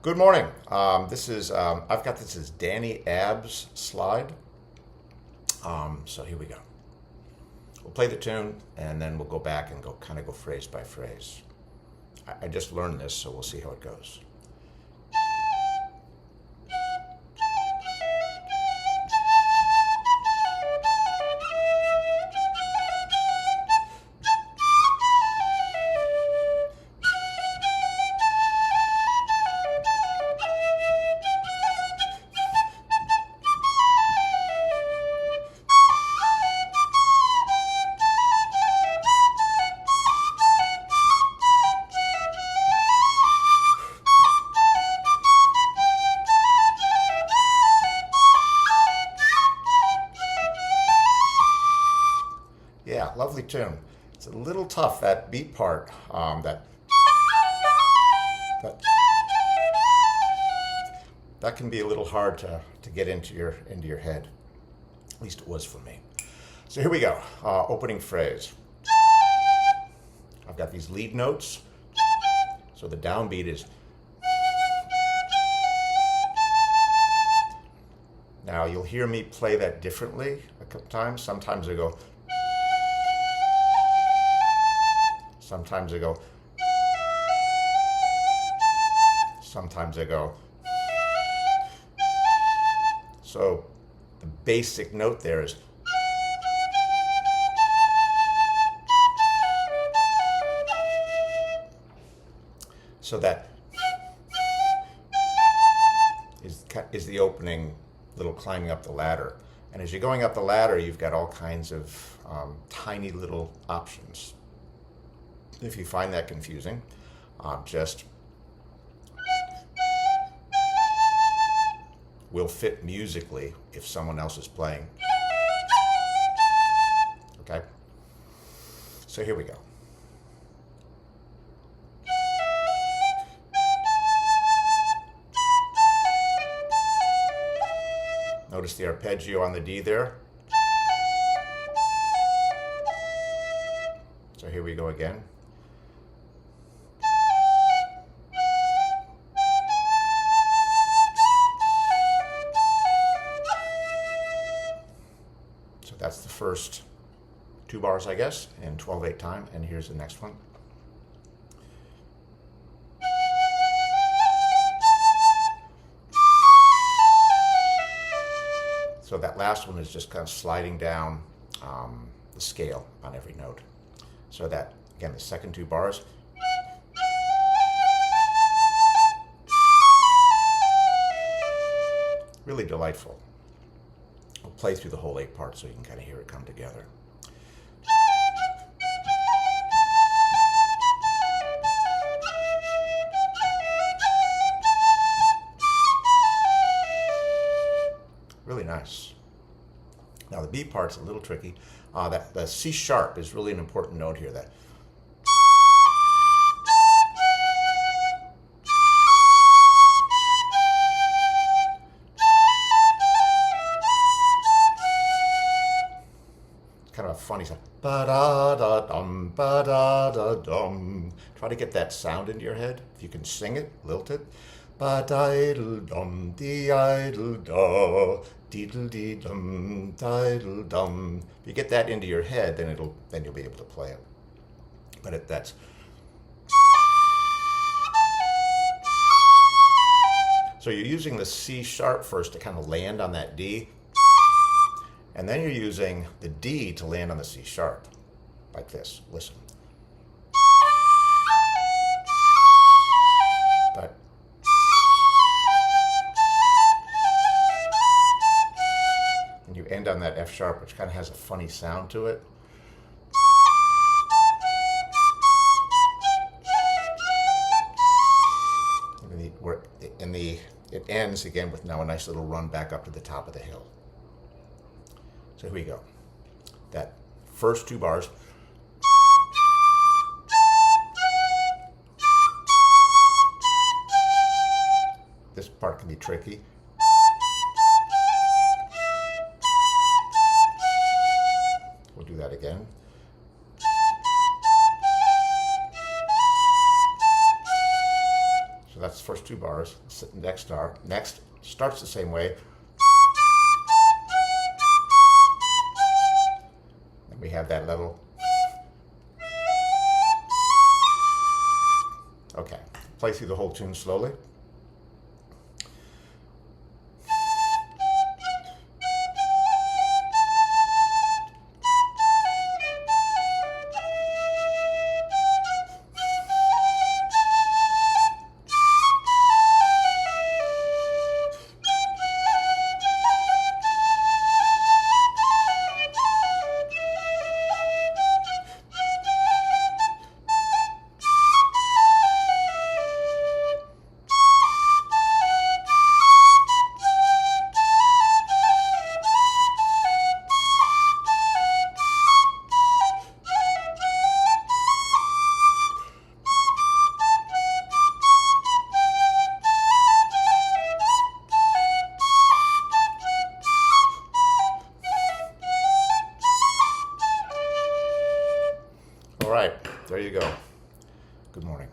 Good morning. I've got this as Danny Abb's slide. So here we go. We'll play the tune and then we'll go back and go phrase by phrase. I just learned this, so we'll see how it goes. Yeah, lovely tune. It's a little tough, that beat part. That that can be a little hard to get into your head. At least it was for me. So here we go. Opening phrase. I've got these lead notes. So the downbeat is. Now you'll hear me play that differently a couple times. Sometimes I go. Sometimes I go. Sometimes I go. So the basic note there is. So that is the opening little climbing up the ladder. And as you're going up the ladder, you've got all kinds of tiny little options. If you find that confusing, just will fit musically if someone else is playing. Okay? So here we go. Notice the arpeggio on the D there. So here we go again. So that's the first two bars, I guess, in 12/8 time, and here's the next one. So that last one is just kind of sliding down the scale on every note. So that, again, the second two bars. Really delightful. We'll play through the whole 8 parts so you can kind of hear it come together. Really nice. Now the B part's a little tricky. That the C sharp is really an important note here. That it's kind of a funny sound. Ba da da dum, ba da da dum. Try to get that sound into your head. If you can sing it, lilt it. Ba diddle dum, dee idle da, diddle dee dum, diddle dum. If you get that into your head, then you'll be able to play it. But that's. So you're using the C sharp first to kind of land on that D, and then you're using the D to land on the C sharp, like this. Listen. But and you end on that F sharp, which kind of has a funny sound to it. It ends again with now a nice little run back up to the top of the hill. So here we go. That first two bars. This part can be tricky. We'll do that again. That's the first two bars. Next starts the same way. And we have that level. Okay, play through the whole tune slowly. All right, there you go. Good morning.